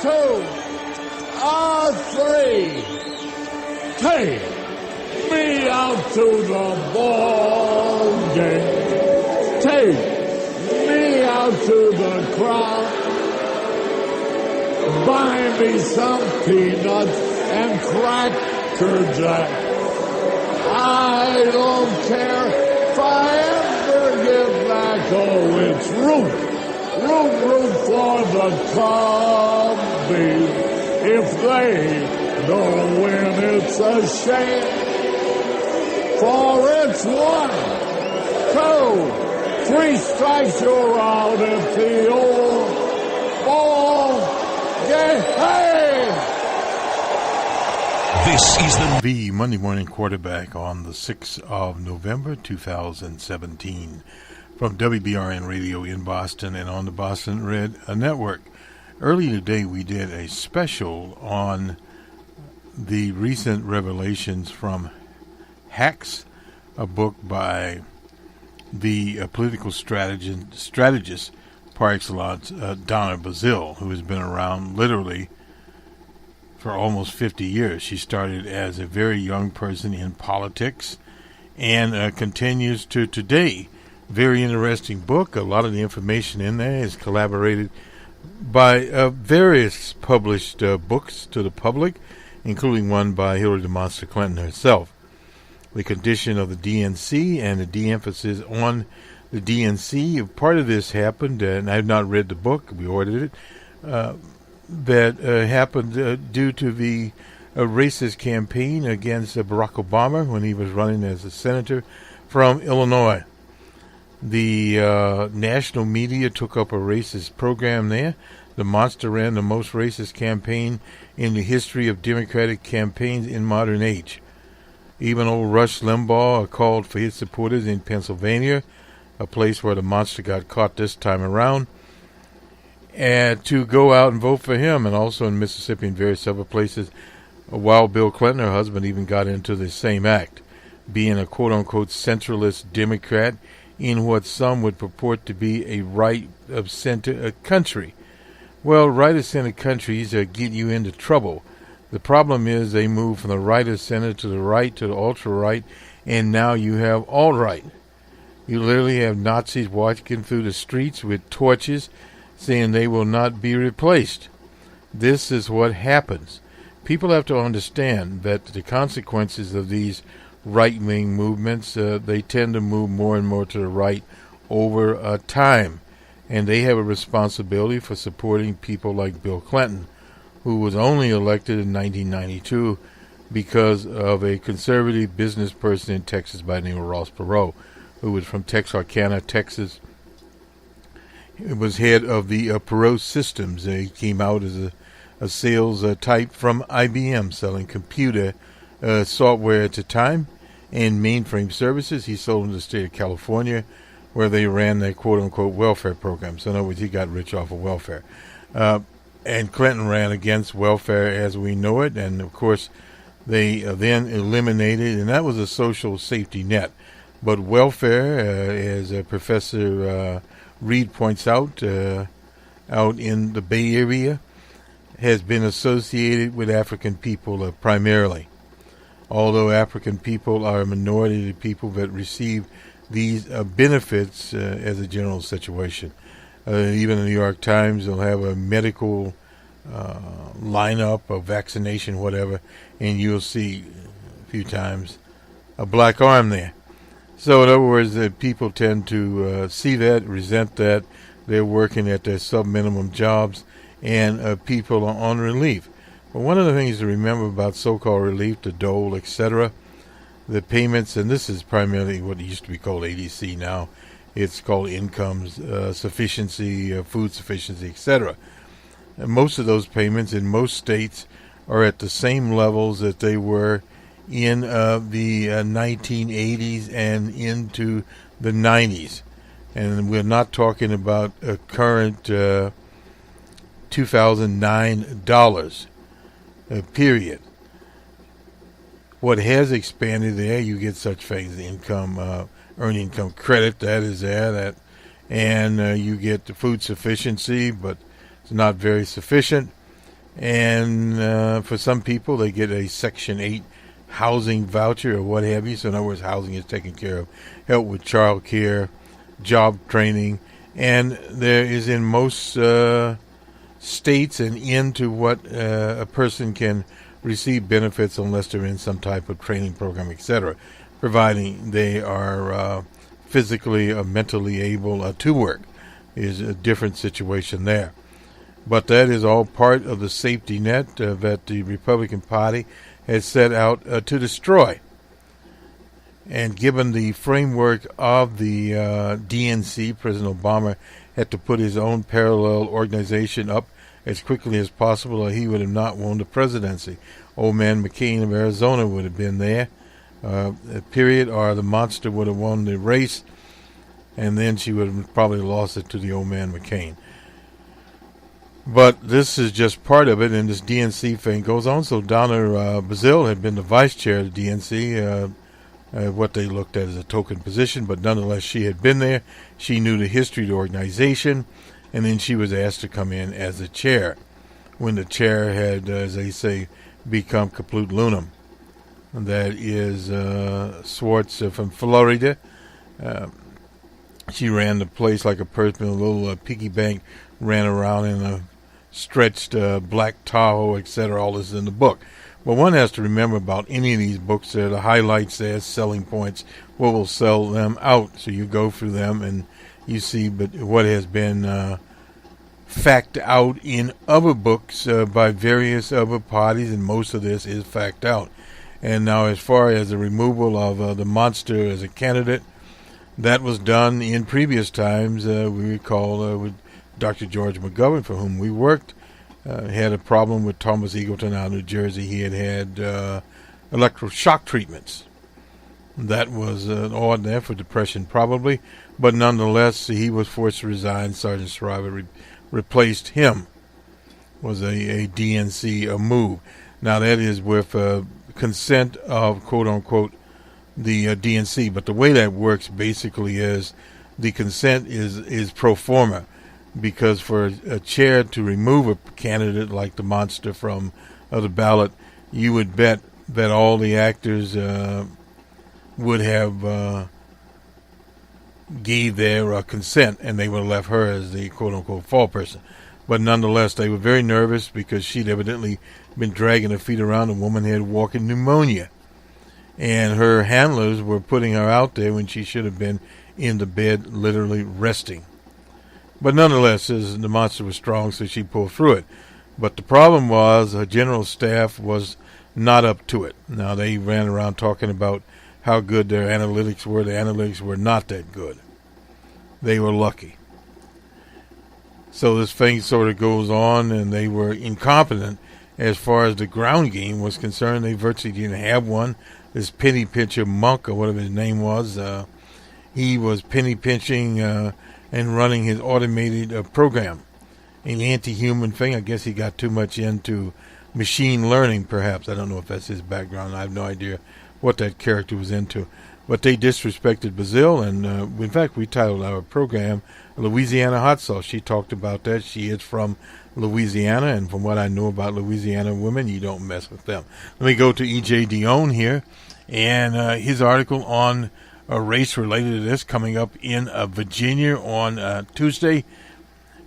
two, three. Take me out to the ball game. Take me out to the crowd. Buy me some peanuts and Cracker Jack. I don't care if I ever get back. Oh, it's root for the Cubbies. If they don't win, it's a shame. For it's 1, 2, 3 strikes, you're out at the old ball game. Hey! This is the Monday Morning Quarterback on the 6th of November, 2017. From WBRN Radio in Boston and on the Boston Red Network. Earlier today we did a special on the recent revelations from Hacks, a book by the political strategist par excellence, Donna Bazile, who has been around literally for almost 50 years. She started as a very young person in politics and continues to today. Very interesting book. A lot of the information in there is collaborated by various published books to the public, including one by Hillary DeMonster Clinton herself. The condition of the DNC and the de-emphasis on the DNC. Part of this happened, and I have not read the book, we ordered it, that happened due to the racist campaign against Barack Obama when he was running as a senator from Illinois. The national media took up a racist program there. The monster ran the most racist campaign in the history of Democratic campaigns in modern age. Even old Rush Limbaugh called for his supporters in Pennsylvania, a place where the monster got caught this time around, and to go out and vote for him, and also in Mississippi and various other places. While Bill Clinton, her husband, even got into the same act, being a quote-unquote centralist Democrat in what some would purport to be a right-of-center country. Well, right-of-center countries get you into trouble. The problem is they move from the right-of-center to the right to the ultra-right, and now you have alt-right. You literally have Nazis walking through the streets with torches saying they will not be replaced. This is what happens. People have to understand that the consequences of these right-wing movements, they tend to move more and more to the right over time. And they have a responsibility for supporting people like Bill Clinton, who was only elected in 1992 because of a conservative business person in Texas by the name of Ross Perot, who was from Texarkana, Texas. He was head of the Perot Systems. He came out as a sales type from IBM, selling computer software at the time and mainframe services. He sold in the state of California, where they ran their quote-unquote welfare program. So in other words, he got rich off of welfare. And Clinton ran against welfare as we know it, and of course they then eliminated, and that was a social safety net. But welfare, as Professor Reed points out in the Bay Area, has been associated with African people primarily. Although African people are a minority of people that receive these benefits as a general situation. Even the New York Times will have a medical lineup of vaccination, whatever, and you'll see a few times a black arm there. So in other words, people tend to see that, resent that. They're working at their sub-minimum jobs, and people are on relief. But one of the things to remember about so-called relief, the dole, etc., the payments, and this is primarily what used to be called ADC now. It's called income sufficiency, food sufficiency, etc. And most of those payments in most states are at the same levels that they were in the 1980s and into the 90s. And we're not talking about a current $2009 period. What has expanded there, you get such things, the income, earned income credit, that is there, and you get the food sufficiency, but it's not very sufficient. And for some people, they get a Section 8 housing voucher or what have you. So in other words, housing is taken care of, help with child care, job training, and there is in most states an end to what a person can receive benefits unless they're in some type of training program, etc., providing they are physically or mentally able to work. Is a different situation there. But that is all part of the safety net that the Republican Party has set out to destroy. And given the framework of the DNC, President Obama had to put his own parallel organization up as quickly as possible, or he would have not won the presidency. Old man McCain of Arizona would have been there, period, or the monster would have won the race, and then she would have probably lost it to the old man McCain. But this is just part of it, and this DNC thing goes on. So Donna Brazile had been the vice chair of the DNC, what they looked at as a token position, but nonetheless she had been there. She knew the history of the organization, and then she was asked to come in as the chair when the chair had, as they say, become kaput lunum. That is Swartz from Florida. She ran the place like a person, a little piggy bank, ran around in a stretched black Tahoe, etc. All this is in the book. But one has to remember about any of these books, the highlights there, selling points, what will sell them out. So you go through them and you see but what has been fact out in other books by various other parties, and most of this is fact out. And now as far as the removal of the monster as a candidate, that was done in previous times. We recall with Dr. George McGovern, for whom we worked, had a problem with Thomas Eagleton out of New Jersey. He had electroshock treatments. That was an odd there for depression probably, but nonetheless he was forced to resign. Sergeant Saraiva replaced him. Was a DNC move. Now that is with consent of quote-unquote the DNC, but the way that works basically is the consent is pro forma, because for a chair to remove a candidate like the monster from the ballot, you would bet that all the actors would have gave their consent, and they would have left her as the quote-unquote fall person. But nonetheless, they were very nervous because she'd evidently been dragging her feet around. The woman had walking pneumonia, and her handlers were putting her out there when she should have been in the bed literally resting. But nonetheless, the monster was strong, so she pulled through it. But the problem was her general staff was not up to it. Now, they ran around talking about how good their analytics were. The analytics were not that good. They were lucky. So this thing sort of goes on, and they were incompetent as far as the ground game was concerned. They virtually didn't have one. This penny pincher Monk, or whatever his name was, he was penny pinching and running his automated program. An anti-human thing. I guess he got too much into machine learning, perhaps. I don't know if that's his background. I have no idea what that character was into. But they disrespected Brazile, and in fact, we titled our program Louisiana Hot Sauce. She talked about that. She is from Louisiana, and from what I know about Louisiana women, you don't mess with them. Let me go to E.J. Dion here, and his article on a race related to this coming up in Virginia on Tuesday.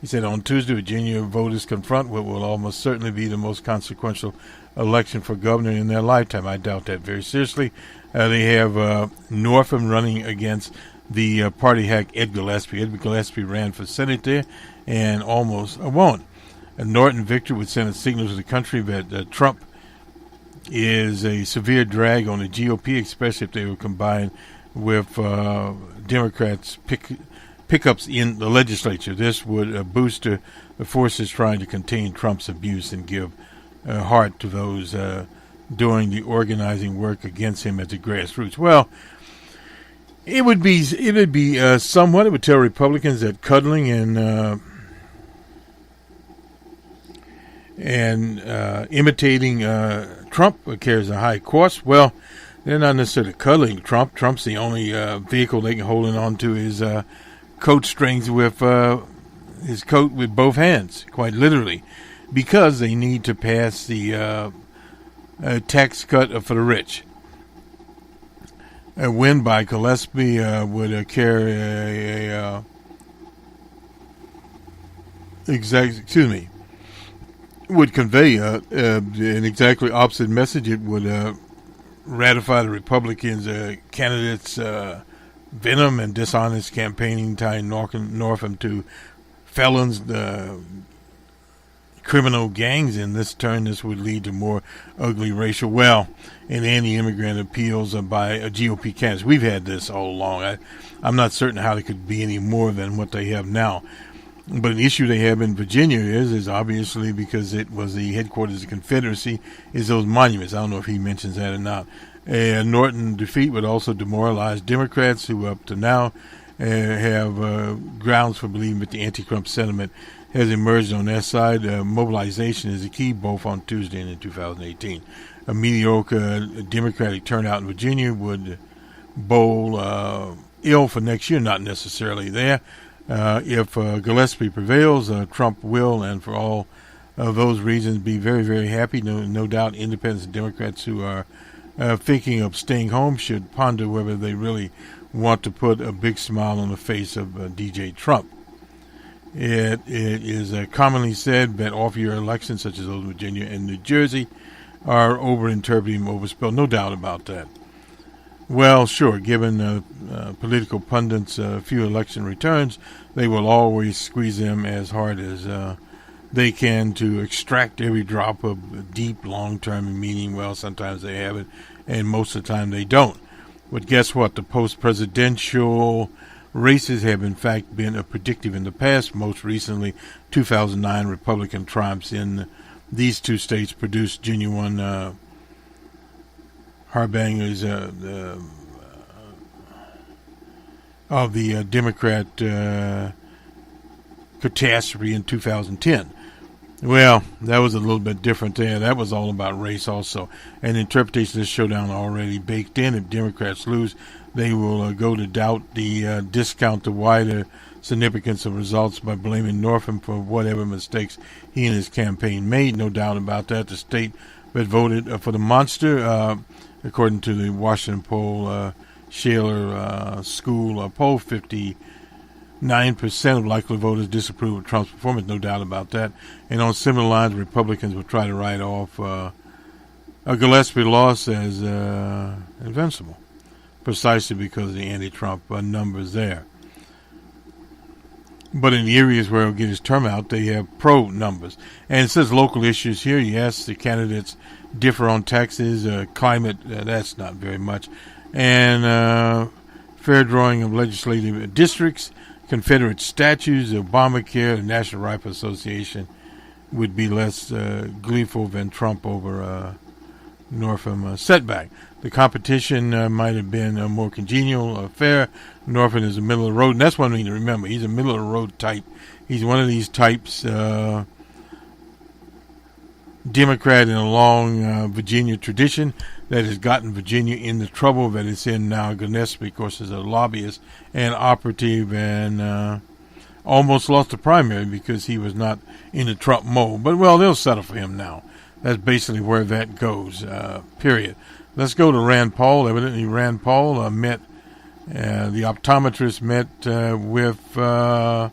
He said on Tuesday, Virginia voters confront what will almost certainly be the most consequential election for governor in their lifetime. I doubt that very seriously. They have Northam running against the party hack Ed Gillespie. Ed Gillespie ran for Senate there and almost won. A Norton victory would send a signal to the country that Trump is a severe drag on the GOP, especially if they were combined with Democrats' pickups in the legislature. This would boost the forces trying to contain Trump's abuse and give heart to those doing the organizing work against him at the grassroots. Well, it would be somewhat. It would tell Republicans that cuddling and imitating Trump carries a high cost. Well, they're not necessarily cuddling Trump. Trump's the only vehicle they can hold on to his coat strings with his coat with both hands, quite literally. because they need to pass the tax cut for the rich. A win by Gillespie would carry would convey an exactly opposite message. It would ratify the Republicans' candidates' venom and dishonest campaigning, tying Northam to felons, criminal gangs. In this turn, this would lead to more ugly racial, and anti-immigrant appeals by GOP candidates. We've had this all along. I'm not certain how they could be any more than what they have now. But an issue they have in Virginia is obviously, because it was the headquarters of the Confederacy, is those monuments. I don't know if he mentions that or not. Norton defeat would also demoralize Democrats, who up to now have grounds for believing that the anti-Trump sentiment has emerged on their side. Mobilization is the key, both on Tuesday and in 2018. A mediocre Democratic turnout in Virginia would bowl ill for next year, not necessarily there. If Gillespie prevails, Trump will, and for all of those reasons, be very, very happy. No doubt independents and Democrats who are thinking of staying home should ponder whether they really want to put a big smile on the face of DJ Trump. It is commonly said that off-year elections, such as those in Virginia and New Jersey, are over-interpreting, overspelled. No doubt about that. Well, sure, given political pundits' few election returns, they will always squeeze them as hard as they can to extract every drop of deep, long-term meaning. Well, sometimes they have it, and most of the time they don't. But guess what? The post-presidential races have, in fact, been predictive in the past. Most recently, 2009 Republican triumphs in these two states produced genuine harbingers of the Democrat catastrophe in 2010. Well, that was a little bit different there. That was all about race also. And the interpretation of this showdown already baked in. If Democrats lose, they will go to doubt the discount the wider significance of results by blaming Northam for whatever mistakes he and his campaign made. No doubt about that. The state that voted for the monster, according to the Washington poll, Shaler School poll, 59% of likely voters disapprove of Trump's performance. No doubt about that. And on similar lines, Republicans will try to write off a Gillespie loss as invincible, precisely because of the anti-Trump numbers there. But in the areas where he'll get his term out, they have pro numbers. And it says local issues here. Yes, the candidates differ on taxes, climate, that's not very much. And fair drawing of legislative districts, Confederate statues, Obamacare, the National Rifle Association would be less gleeful than Trump over Northam setback. The competition might have been a more congenial affair. Northam is a middle of the road, and that's one thing to remember. He's a middle of the road type. He's one of these types, Democrat in a long Virginia tradition that has gotten Virginia in the trouble that it's in now. Gillespie, of course, is a lobbyist and operative, and almost lost the primary because he was not in the Trump mold. But, well, they'll settle for him now. That's basically where that goes, period. Let's go to Rand Paul. Evidently, Rand Paul met, the optometrist met with the,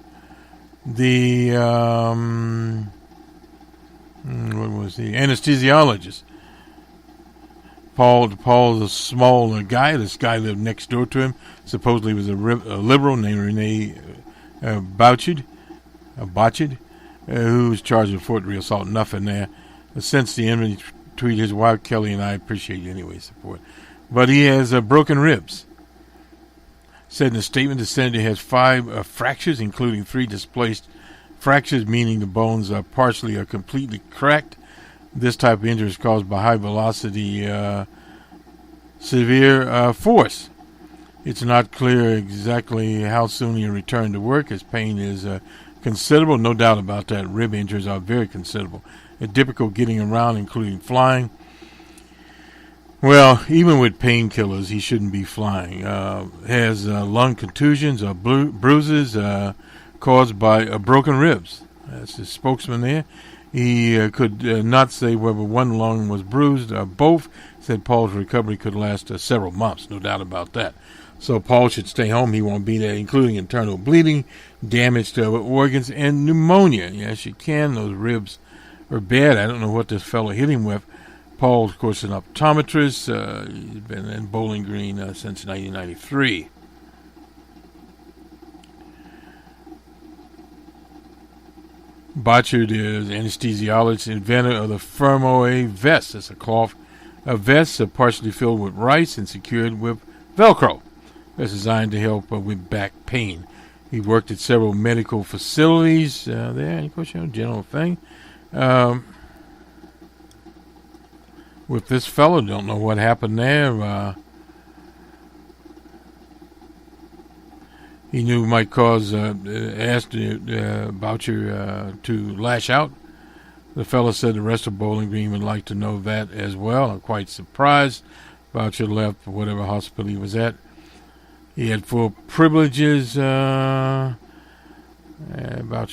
what was the anesthesiologist. Paul's a small guy. This guy lived next door to him. Supposedly was a liberal named Rene Bouchard, who was charged with fourth-degree assault. Nothing there. Since the end, he tweeted his wife, Kelly, and I appreciate anyway support. But he has broken ribs. Said in a statement, the senator has 5 fractures, including 3 displaced fractures, meaning the bones are partially or completely cracked. This type of injury is caused by high velocity, severe force. It's not clear exactly how soon he'll return to work. His pain is considerable, no doubt about that. Rib injuries are very considerable. It's difficult getting around, including flying. Well, even with painkillers, he shouldn't be flying. Has lung contusions or bruises caused by broken ribs. That's the spokesman there. He could not say whether one lung was bruised or both. Said Paul's recovery could last several months, no doubt about that. So Paul should stay home. He won't be there, including internal bleeding, damage to other organs, and pneumonia. Yes, you can. Those ribs are bad. I don't know what this fellow hit him with. Paul, of course, is an optometrist. He's been in Bowling Green since 1993. Bouchard is anesthesiologist, inventor of the Fermoe vest. It's a vest partially filled with rice and secured with Velcro. It's designed to help with back pain. He worked at several medical facilities there, and of course, general thing. With this fellow, don't know what happened there. He knew it might cause, asked Boucher to lash out. The fellow said the rest of Bowling Green would like to know that as well. I'm quite surprised. Boucher left whatever hospital he was at. He had full privileges. Boucher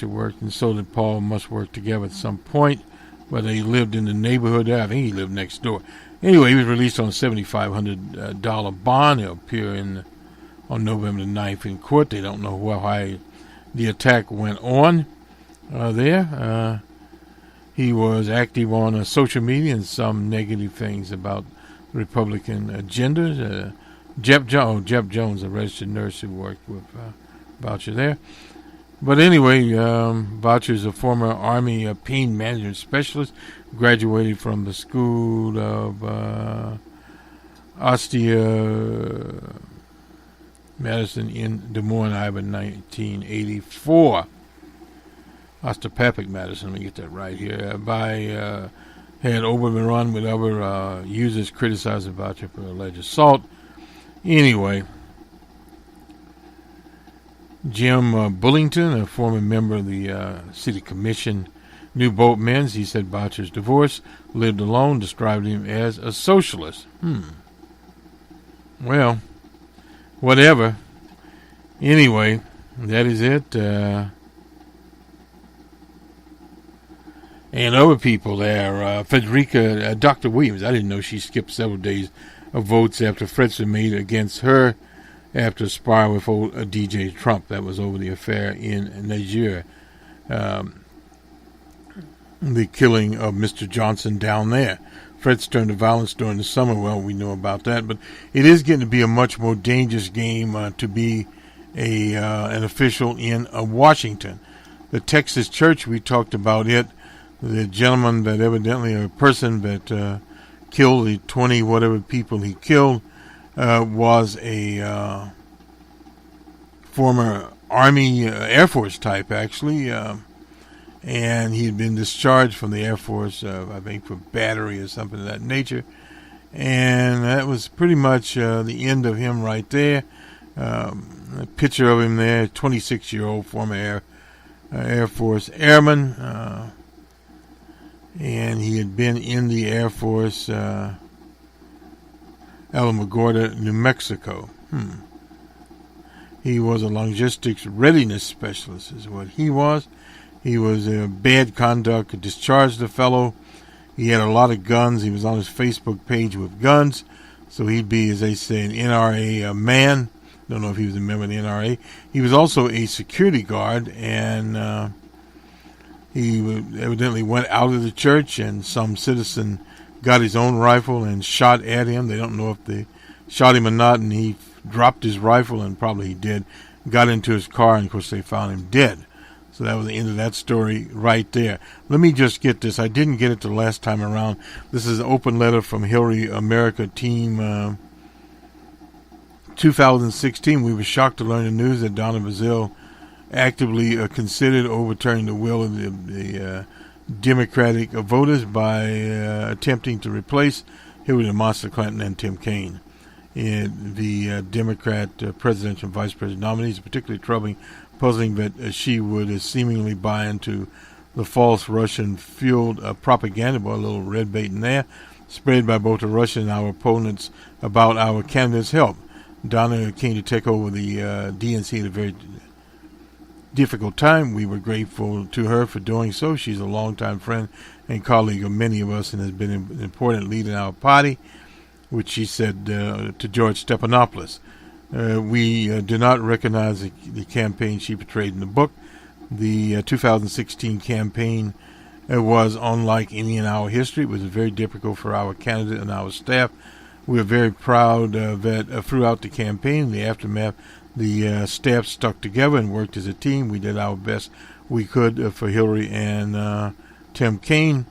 worked, and so did Paul. Must work together at some point. Whether he lived in the neighborhood there, I think he lived next door. Anyway, he was released on a $7,500 bond. He'll appear on November the 9th in court. They don't know why the attack went on there. He was active on social media and some negative things about the Republican agenda. Jeff Jones, a registered nurse who worked with Boucher there. But anyway, Boucher is a former Army pain management specialist, graduated from the School of Medicine in Des Moines, Iowa, in 1984. Osteopathic medicine, let me get that right here. Had overrun with other users criticizing Boucher for alleged assault. Anyway, Jim Bullington, a former member of the City Commission, knew both men. He said Boucher's divorce, lived alone, described him as a socialist. Well, whatever. Anyway, that is it. And other people there, Frederica, Dr. Williams, I didn't know she skipped several days of votes after threats were made against her after a spar with old DJ Trump. That was over the affair in Niger. The killing of Mr. Johnson down there. Threats turned to violence during the summer. Well, we know about that. But it is getting to be a much more dangerous game to be an official in Washington. The Texas church, we talked about it. The gentleman that evidently, a person that killed the 20 whatever people he killed, was a former Army Air Force type, actually, and he had been discharged from the Air Force, I think, for battery or something of that nature, and that was pretty much the end of him right there. A picture of him there, 26-year-old former Air Force airman, and he had been in the Air Force, Alamogordo, New Mexico. He was a logistics readiness specialist, is what he was. He was a bad conduct, discharged the fellow. He had a lot of guns. He was on his Facebook page with guns. So he'd be, as they say, an NRA man. Don't know if he was a member of the NRA. He was also a security guard, and he evidently went out of the church, and some citizen got his own rifle and shot at him. They don't know if they shot him or not, and he dropped his rifle, and probably he did, got into his car, and of course they found him dead. So that was the end of that story right there. Let me just get this. I didn't get it the last time around. This is an open letter from Hillary America Team 2016. We were shocked to learn the news that Donna Brazile actively considered overturning the will of the Democratic voters by attempting to replace Hillary Monster Clinton and Tim Kaine in the Democrat presidential and vice president nominees. Particularly troubling, puzzling that she would seemingly buy into the false Russian-fueled propaganda, a little red bait in there, spread by both the Russian and our opponents about our candidates' help. Donna came to take over the DNC at a very difficult time. We were grateful to her for doing so. She's a longtime friend and colleague of many of us and has been an important leader in our party, which she said to George Stephanopoulos. We do not recognize the campaign she portrayed in the book. The 2016 campaign was unlike any in our history. It was very difficult for our candidate and our staff. We are very proud that throughout the campaign, the aftermath, the staff stuck together and worked as a team. We did our best we could for Hillary and Tim Kaine.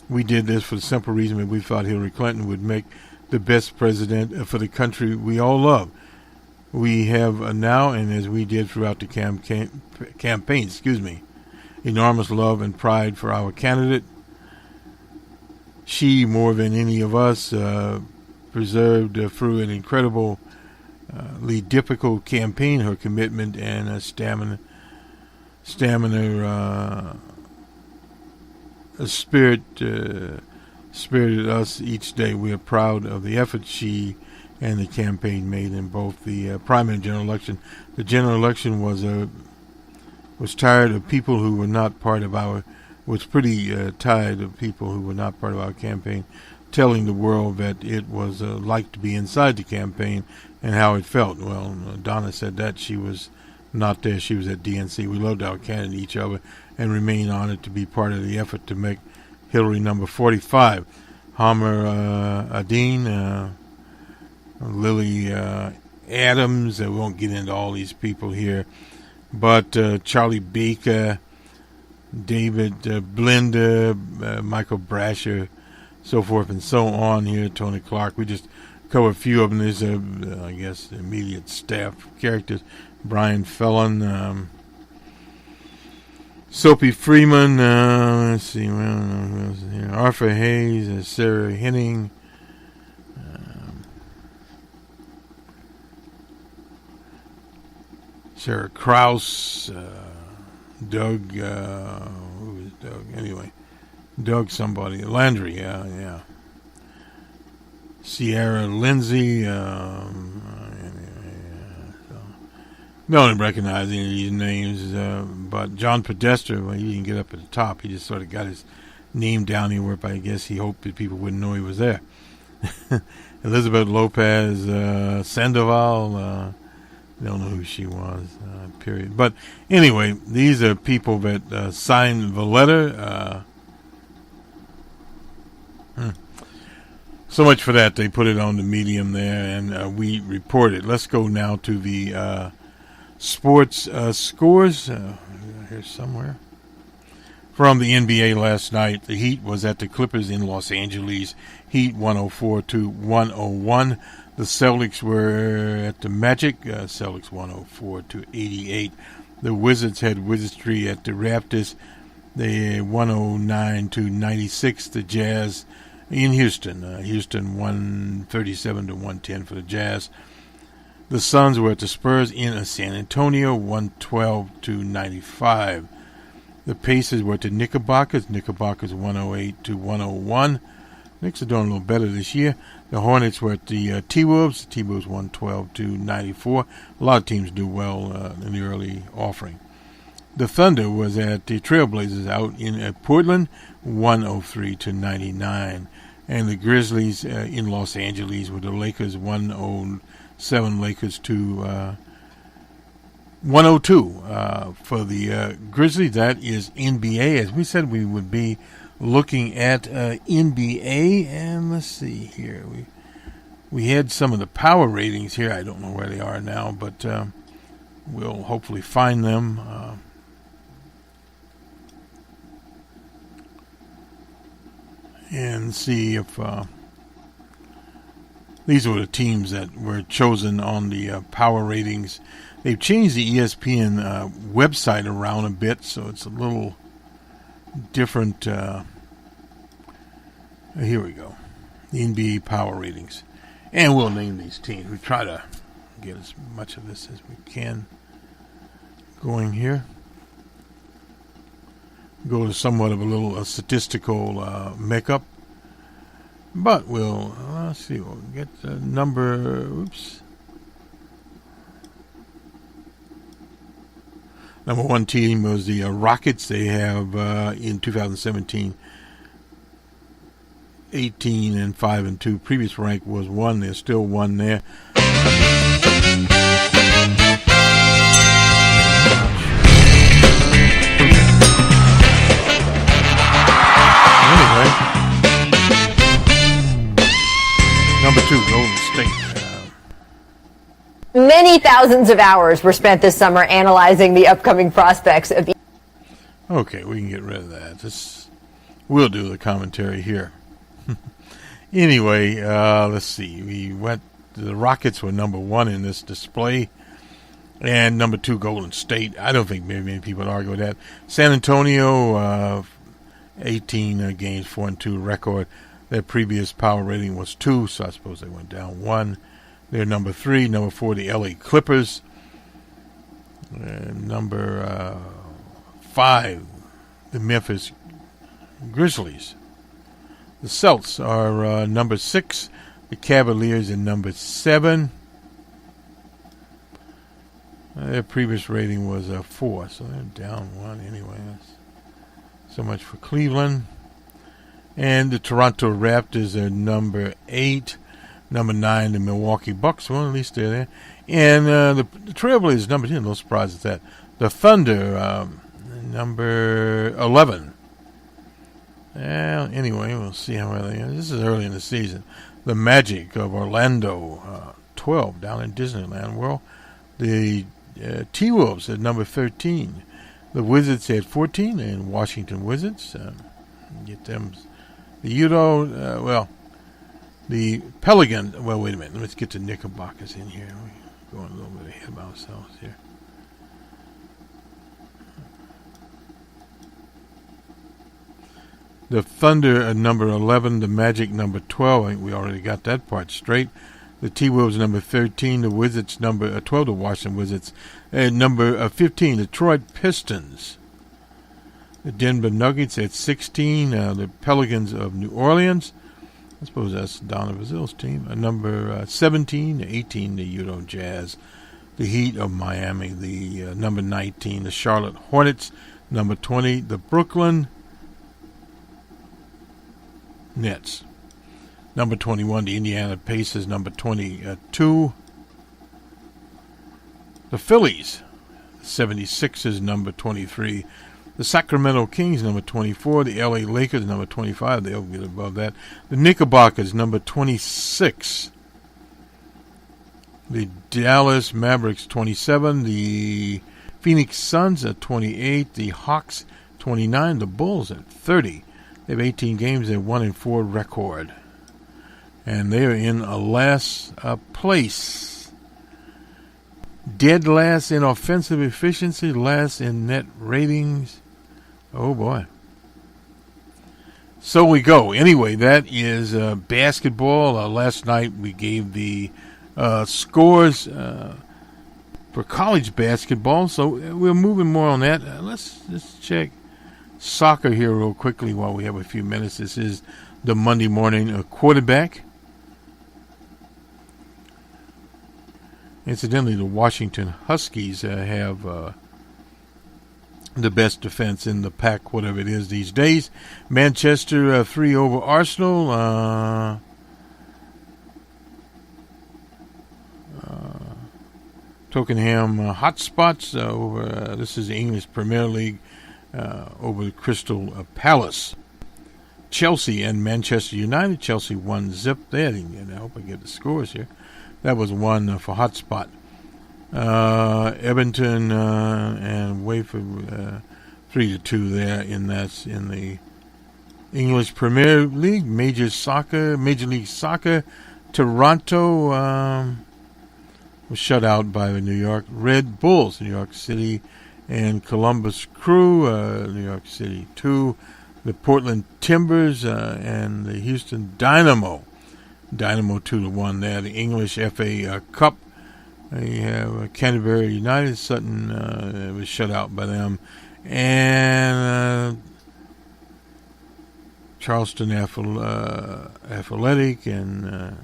We did this for the simple reason that we thought Hillary Clinton would make the best president for the country we all love. We have now, and as we did throughout the campaign, enormous love and pride for our candidate. She, more than any of us, preserved through an incredibly difficult campaign her commitment and stamina, spirited us each day. We are proud of the effort she and the campaign made in both the primary and general election. The general election was tired of people who were not part of was pretty tired of people who were not part of our campaign, telling the world that it was like to be inside the campaign and how it felt. Well, Donna said that she was not there. She was at DNC. We loved our candidate, each other, and remain honored to be part of the effort to make Hillary number 45. Homer Adine, Lily Adams, we won't get into all these people here, but Charlie Baker, David Blinder, Michael Brasher, so forth and so on here, Tony Clark. We just cover a few of them. There's, I guess, immediate staff characters. Brian Fellon, Soapy Freeman, let's see, who else is here? Arthur Hayes, Sarah Henning, Sarah Krause, Doug, who is Doug? Anyway, Doug somebody, Landry, yeah. Sierra Lindsay, don't recognize any of these names, but John Podesta, well, he didn't get up at the top. He just sort of got his name down here where I guess he hoped that people wouldn't know he was there. Elizabeth Lopez, Sandoval, don't know who she was, period. But anyway, these are people that signed the letter. So much for that. They put it on the Medium there, and we reported. Let's go now to the sports scores. Here somewhere. From the NBA last night, the Heat was at the Clippers in Los Angeles. Heat 104-101. The Celtics were at the Magic. Celtics 104-88. The Wizards had Wizardry at the Raptors. They 109-96. The Jazz in Houston. Houston 137-110 for the Jazz. The Suns were at the Spurs in San Antonio, 112-95. The Pacers were at the Knickerbockers. Knickerbockers 108-101. Knicks are doing a little better this year. The Hornets were at the T-Wolves. The T-Wolves 112-94. A lot of teams do well in the early offering. The Thunder was at the Trailblazers out in Portland, 103-99. And the Grizzlies in Los Angeles with the Lakers, 107 Lakers to 102 for the Grizzlies. That is NBA. As we said, we would be looking at NBA, and let's see here. We had some of the power ratings here. I don't know where they are now, but we'll hopefully find them. And see if these were the teams that were chosen on the power ratings. They've changed the ESPN website around a bit, so it's a little different. Here we go. The NBA power ratings. And we'll name these teams. We try to get as much of this as we can going here. Go to somewhat of a little statistical makeup. But we'll, let's see, we'll get the number, Number one team was the Rockets. They have in 2017 18-5-2. Previous rank was 1. There's still 1 there. Anyway, number 2, Golden State. Many thousands of hours were spent this summer analyzing the upcoming prospects of. Okay, we can get rid of that. We'll do the commentary here. Anyway, let's see. The Rockets were number 1 in this display, and number 2, Golden State. I don't think many people would argue with that. San Antonio, 18 games, 4-2 record. Their previous power rating was 2, so I suppose they went down 1. They're number 3. Number 4, the LA Clippers. Number 5, the Memphis Grizzlies. The Celts are number 6. The Cavaliers are number 7. Their previous rating was 4, so they're down 1 anyway. So much for Cleveland. And the Toronto Raptors are number 8. Number 9, the Milwaukee Bucks. Well, at least they're there. And the Trailblazers, number 10. No surprise at that. The Thunder, number 11. Well, anyway, we'll see how well they are. This is early in the season. The Magic of Orlando, 12, down in Disneyland World. The T-Wolves at number 13. The Wizards at 14, and Washington Wizards. Get them. The the Pelicans. Well, wait a minute. Let's get the Knickerbockers in here. We're going a little bit ahead of ourselves here. The Thunder at number 11, the Magic number 12. I think we already got that part straight. The T-Wolves number 13, the Wizards number 12, the Washington Wizards. And number 15, the Detroit Pistons. The Denver Nuggets at 16, the Pelicans of New Orleans. I suppose that's Donna Brazil's team. Number 17, 18, the Utah Jazz. The Heat of Miami, the number 19, the Charlotte Hornets. Number 20, the Brooklyn Nets. Number 21, the Indiana Pacers. Number 22, the Phillies. 76ers, number 23. The Sacramento Kings, number 24. The LA Lakers, number 25. They'll get above that. The Knickerbockers, number 26. The Dallas Mavericks, 27. The Phoenix Suns at 28. The Hawks, 29. The Bulls at 30. They have 18 games. They're 1-4 record. And they are in a last place. Dead last in offensive efficiency, last in net ratings. Oh, boy. So we go. Anyway, that is basketball. Last night we gave the scores for college basketball. So we're moving more on that. Let's just check soccer here real quickly while we have a few minutes. This is the Monday morning quarterback. Incidentally, the Washington Huskies have the best defense in the pack, whatever it is these days. Manchester 3 over Arsenal. Tottenham Hotspots over. This is the English Premier League over Crystal Palace. Chelsea and Manchester United. Chelsea 1-0 there. I hope I get the scores here. That was 1 for Hotspot. Everton and Wayford 3-2 there in the English Premier League. Major League Soccer. Toronto was shut out by the New York Red Bulls. New York City and Columbus Crew. New York City 2. The Portland Timbers and the Houston Dynamo. Dynamo 2-1 there. The English FA Cup. You have Canterbury United. Sutton was shut out by them. And Charleston Athletic and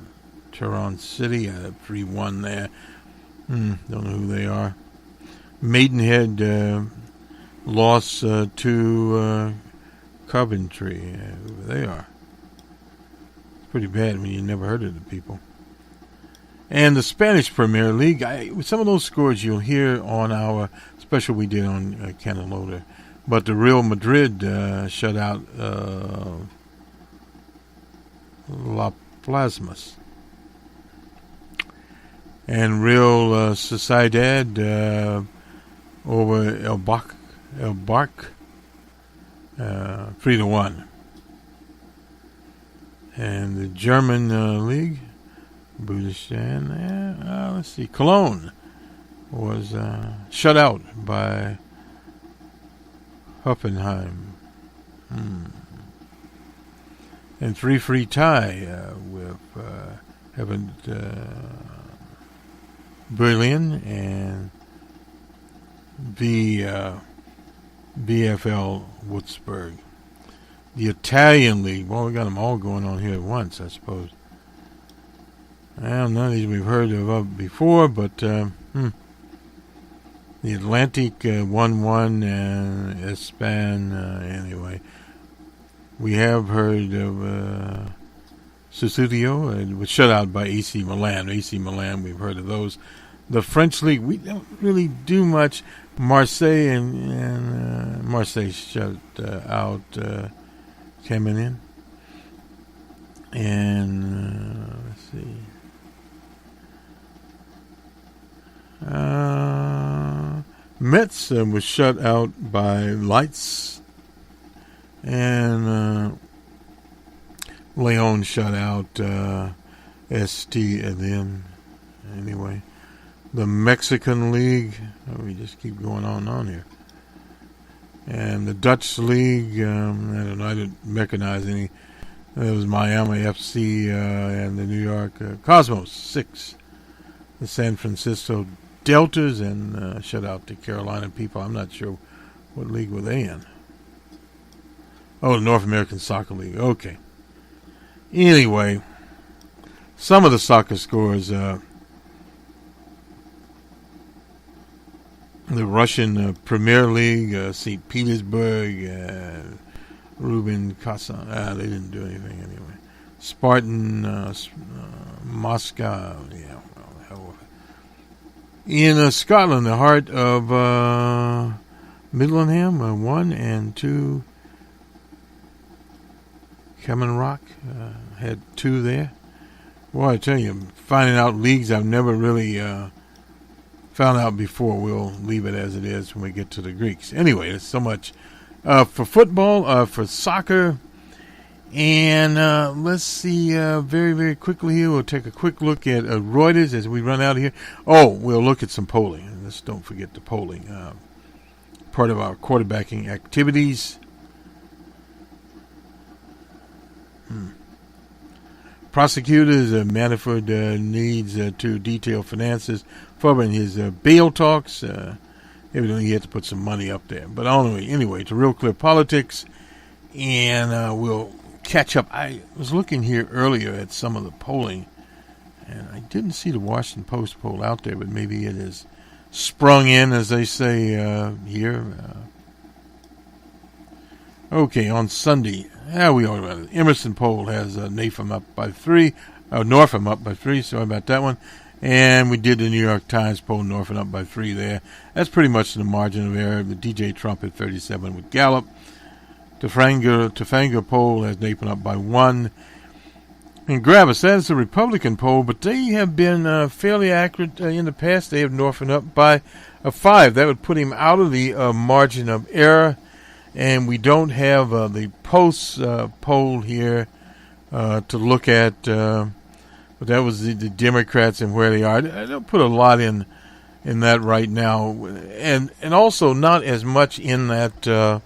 Tehran City 3-1 there. Don't know who they are. Maidenhead lost to Coventry. They are. It's pretty bad when you never heard of the people. And the Spanish Premier League, some of those scores you'll hear on our special we did on Canaloda. But the Real Madrid shut out La Plasmas. And Real Sociedad over El Barc 3-1. And the German league, Budapest, let's see, Cologne was shut out by Hoffenheim. And 3-3 tie with Berlin and VfL Würzburg. The Italian league, well, we got them all going on here at once, I suppose. Well, none of these we've heard of before, but the Atlantic 1-1 and Espan, anyway. We have heard of Sussudio. It was shut out by AC Milan. AC Milan, we've heard of those. The French league, we don't really do much. Marseille and Marseille shut out Cameron. And let's see. Metz was shut out by Leitz. And Leon shut out ST and then anyway. The Mexican League, we just keep going on here. And the Dutch League, I don't know, I didn't recognize any. It was Miami FC and the New York Cosmos 6. The San Francisco Deltas and shut out the Carolina people. I'm not sure what league were they in. Oh, the North American Soccer League. Okay. Anyway, some of the soccer scores. The Russian Premier League, St. Petersburg, Rubin Kazan. They didn't do anything anyway. Spartan, Moscow. Yeah, well, hell with it. In Scotland, the heart of Midlandham, 1 and 2. Cameron Rock had 2 there. Boy, I tell you, finding out leagues I've never really found out before. We'll leave it as it is when we get to the Greeks. Anyway, there's so much for football, for soccer. And let's see, very, very quickly here, we'll take a quick look at Reuters as we run out of here. Oh, we'll look at some polling. And let's don't forget the polling. Part of our quarterbacking activities. Prosecutors, Manafort needs to detail finances for his bail talks. Evidently, he had to put some money up there. But anyway, to Real Clear Politics, and we'll catch up. I was looking here earlier at some of the polling, and I didn't see the Washington Post poll out there, but maybe it has sprung in, as they say here. Okay, on Sunday, we all about it. Emerson poll has Northam up by 3. Sorry about that one. And we did the New York Times poll, Northam up by 3 there. That's pretty much the margin of error. The DJ Trump at 37 with Gallup. Tafanga poll has Nathan up by 1. And Gravis, that's the Republican poll, but they have been fairly accurate in the past. They have Northam up by 5. That would put him out of the margin of error. And we don't have the Post poll here to look at, but that was the Democrats and where they are. I don't put a lot in that right now, and also not as much in that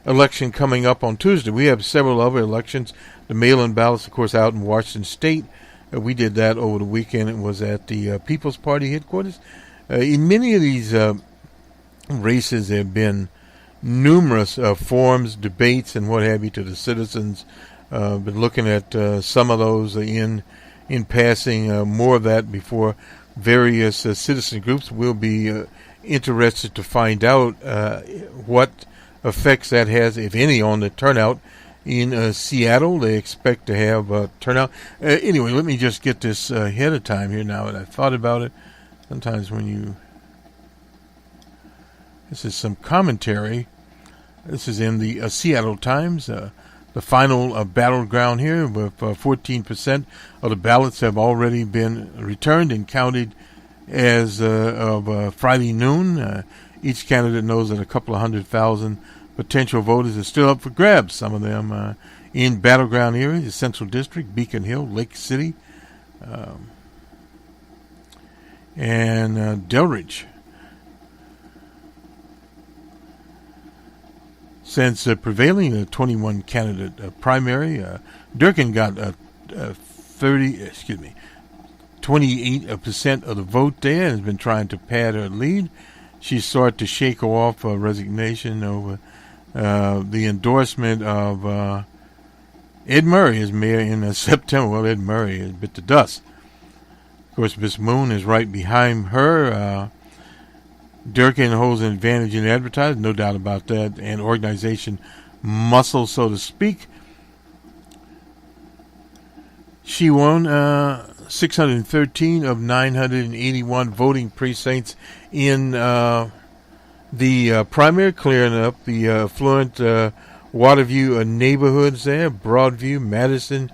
election coming up on Tuesday. We have several other elections. The mail-in ballots, of course, out in Washington State. We did that over the weekend. It was at the People's Party headquarters. In many of these races, there have been numerous forums, debates, and what have you to the citizens. Been looking at some of those in passing. More of that before various citizen groups will be interested to find out what effects that has, if any, on the turnout in Seattle. They expect to have turnout. Anyway, let me just get this ahead of time here now that I've thought about it. Sometimes when you... This is some commentary. This is in the Seattle Times. The final battleground here, with 14% of the ballots have already been returned and counted as of Friday noon. Each candidate knows that a couple of 100,000 potential voters are still up for grabs. Some of them in battleground areas, the Central District, Beacon Hill, Lake City, and Delridge. Since prevailing the 21 candidate primary, Durkin got 28% of the vote there and has been trying to pad her lead. She sought to shake off resignation over the endorsement of Ed Murray as mayor in September. Well, Ed Murray has bit the dust. Of course, Miss Moon is right behind her. Durkin holds an advantage in advertising, no doubt about that, and organization muscle, so to speak. She won 613 of 981 voting precincts in the primary, clearing up the affluent Waterview neighborhoods there, Broadview, Madison,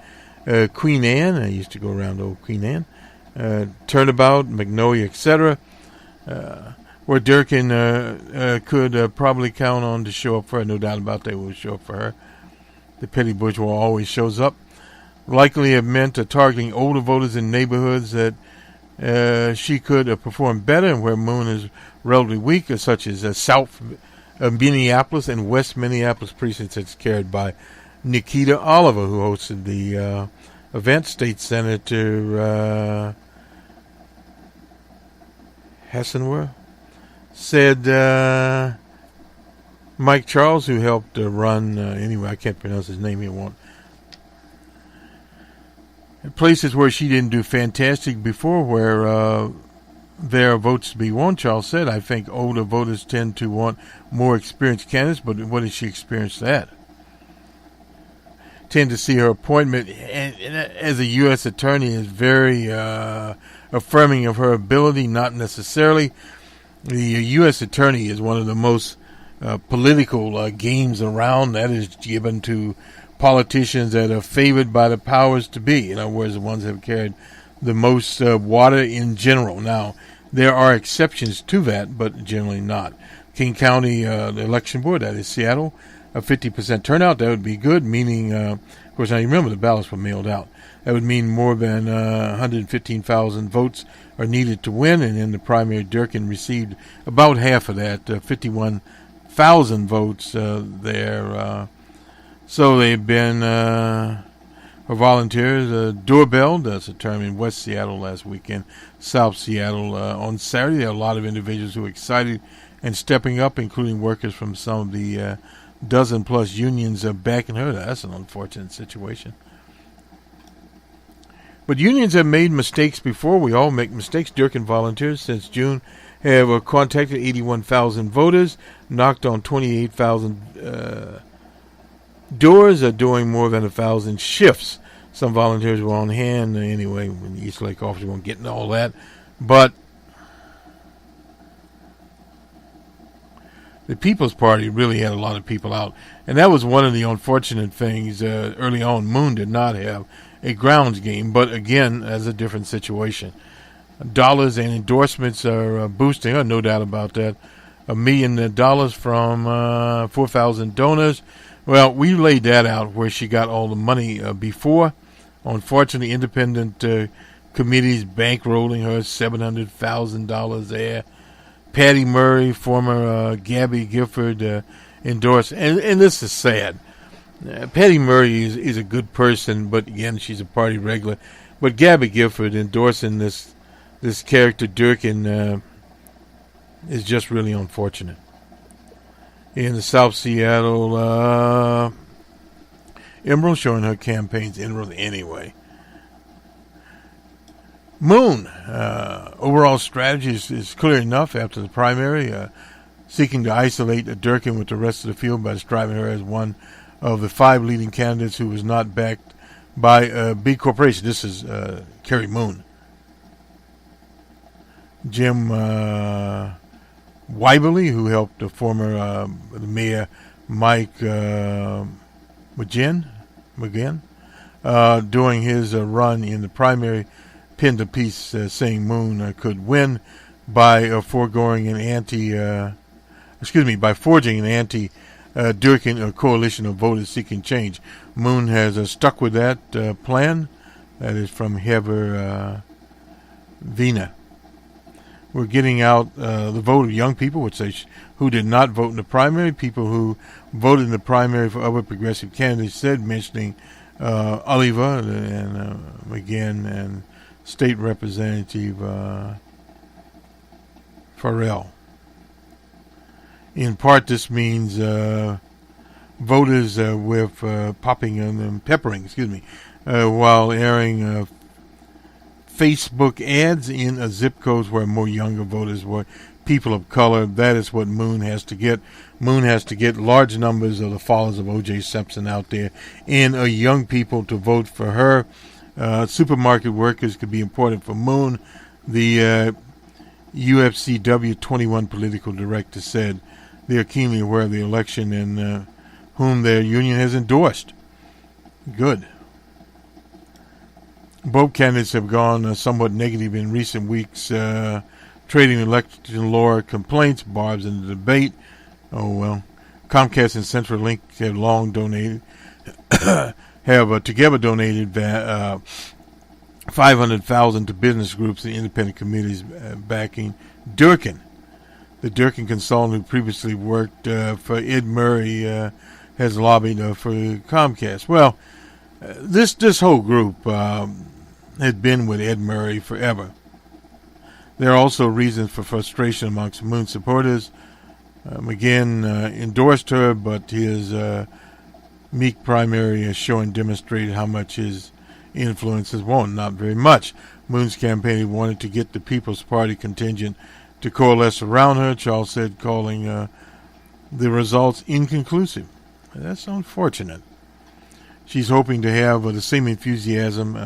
Queen Anne. I used to go around old Queen Anne, Turnabout, Magnolia, etc., where Durkin could probably count on to show up for her. No doubt about they will show up for her. The petty bourgeois always shows up. Likely have meant targeting older voters in neighborhoods that she could perform better and where Moon is relatively weak, such as South Minneapolis and West Minneapolis precincts that's carried by Nikita Oliver, who hosted the event. State Senator Hessenwer said Mike Charles, who helped run, anyway, I can't pronounce his name, he won't. Places where she didn't do fantastic before, where there are votes to be won, Charles said, I think older voters tend to want more experienced candidates, but what has she experienced that? Tend to see her appointment as a U.S. attorney is very affirming of her ability, not necessarily. The U.S. attorney is one of the most political games around. That is given to politicians that are favored by the powers to be. In other words, the ones that have carried the most water in general. Now, there are exceptions to that, but generally not. King County, the election board, that is Seattle, a 50% turnout, that would be good, meaning, of course, now you remember the ballots were mailed out. That would mean more than 115,000 votes are needed to win, and in the primary, Durkin received about half of that, 51,000 votes there. So they've been, for volunteers, doorbell, that's a term in West Seattle last weekend, South Seattle on Saturday. There are a lot of individuals who are excited and stepping up, including workers from some of the dozen-plus unions backing her. That's an unfortunate situation. But unions have made mistakes before. We all make mistakes. Durkin volunteers since June have contacted 81,000 voters, knocked on 28,000 doors, are doing more than 1,000 shifts. Some volunteers were on hand anyway. When the East Lake officers won't get into all that, but the People's Party really had a lot of people out, and that was one of the unfortunate things. Early on, Moon did not have a grounds game, but again, that's a different situation. Dollars and endorsements are boosting her, no doubt about that. $1 million from 4,000 donors. Well, we laid that out where she got all the money before. Unfortunately, independent committees bankrolling her $700,000 there. Patty Murray, former Gabby Gifford, endorsed. And this is sad. Patty Murray is a good person, but again, she's a party regular. But Gabby Gifford endorsing this character Durkin is just really unfortunate. In the South Seattle, Emerald showing her campaign's Emerald anyway. Moon, overall strategy is clear enough after the primary, seeking to isolate Durkin with the rest of the field by describing her as one of the 5 leading candidates who was not backed by a big corporation. This is Carrie Moon. Jim Weiberly, who helped the former mayor Mike McGinn during his run in the primary, pinned a piece saying Moon could win by forging an anti-Durkin coalition of voters seeking change. Moon has stuck with that plan. That is from Heather Vina. We're getting out the vote of young people, who did not vote in the primary. People who voted in the primary for other progressive candidates said, mentioning Oliver and McGinn and State Representative Farrell. In part, this means voters with peppering, while airing Facebook ads in zip codes where more younger voters were people of color. That is what Moon has to get. Moon has to get large numbers of the followers of O.J. Simpson out there and young people to vote for her. Supermarket workers could be important for Moon. The UFCW 21 political director said they are keenly aware of the election and whom their union has endorsed. Good. Both candidates have gone somewhat negative in recent weeks, trading election law complaints, barbs in the debate. Oh, well. Comcast and CenturyLink have long donated, together donated $500,000 to business groups and independent committees backing Durkin. The Durkin consultant who previously worked for Ed Murray has lobbied for Comcast. Well, this whole group had been with Ed Murray forever. There are also reasons for frustration amongst Moon supporters. McGinn endorsed her, but his meek primary demonstrated how much his influence has won. Not very much. Moon's campaign wanted to get the People's Party contingent to coalesce around her, Charles said, calling the results inconclusive. That's unfortunate. She's hoping to have the same enthusiasm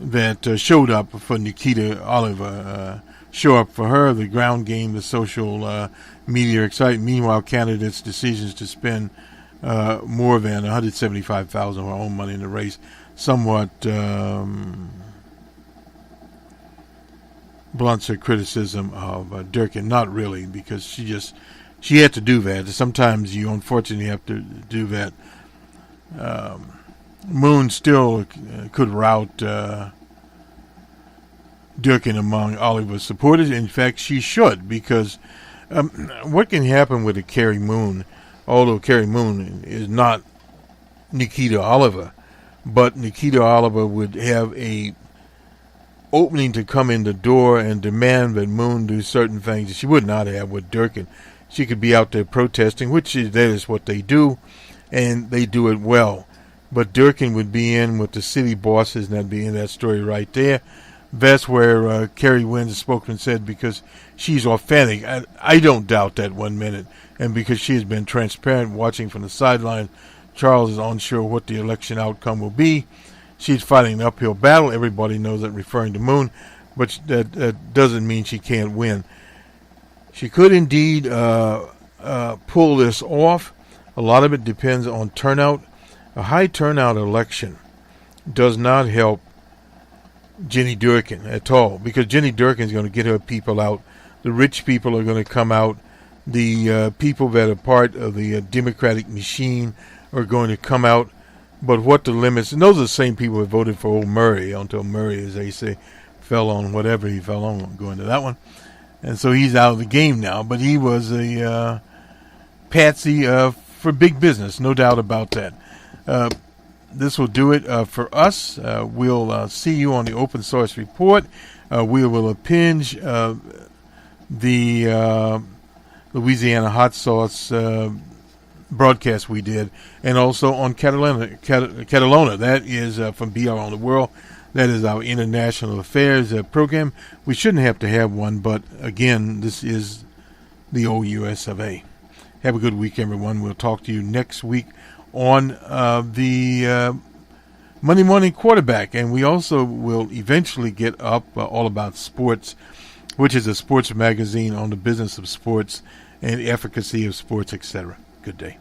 that showed up for Nikita Oliver show up for her, the ground game, the social media excitement. Meanwhile, candidates' decisions to spend more than $175,000 of her own money in the race somewhat blunts her criticism of Durkin. Not really, because she had to do that. Sometimes you unfortunately have to do that. Moon still could rout Durkin among Oliver's supporters. In fact, she should, because what can happen with a Carrie Moon, although Carrie Moon is not Nikita Oliver, but Nikita Oliver would have a opening to come in the door and demand that Moon do certain things that she would not have with Durkin. She could be out there protesting, that is what they do, and they do it well. But Durkin would be in with the city bosses, and that'd be in that story right there. That's where Carrie Wynn's spokesman said, because she's authentic. I don't doubt that 1 minute. And because she has been transparent, watching from the sideline, Charles is unsure what the election outcome will be. She's fighting an uphill battle. Everybody knows that, referring to Moon, but that doesn't mean she can't win. She could indeed pull this off. A lot of it depends on turnout. A high turnout election does not help Jenny Durkin at all, because Jenny Durkin is going to get her people out. The rich people are going to come out. The people that are part of the Democratic machine are going to come out. But what the limits, and those are the same people that voted for old Murray, until Murray, as they say, fell on whatever he fell on. I'm going to that one. And so he's out of the game now. But he was a patsy for big business, no doubt about that. This will do it for us. We'll see you on the Open Source Report. We will append the Louisiana hot sauce broadcast we did, and also on Catalona. That is from BR on the World. That is our international affairs program. We shouldn't have to have one, but again, this is the old US of A. Have a good week, everyone. We'll talk to you next week on the Monday Morning Quarterback, and we also will eventually get up All About Sports, which is a sports magazine on the business of sports and efficacy of sports, etc. Good day.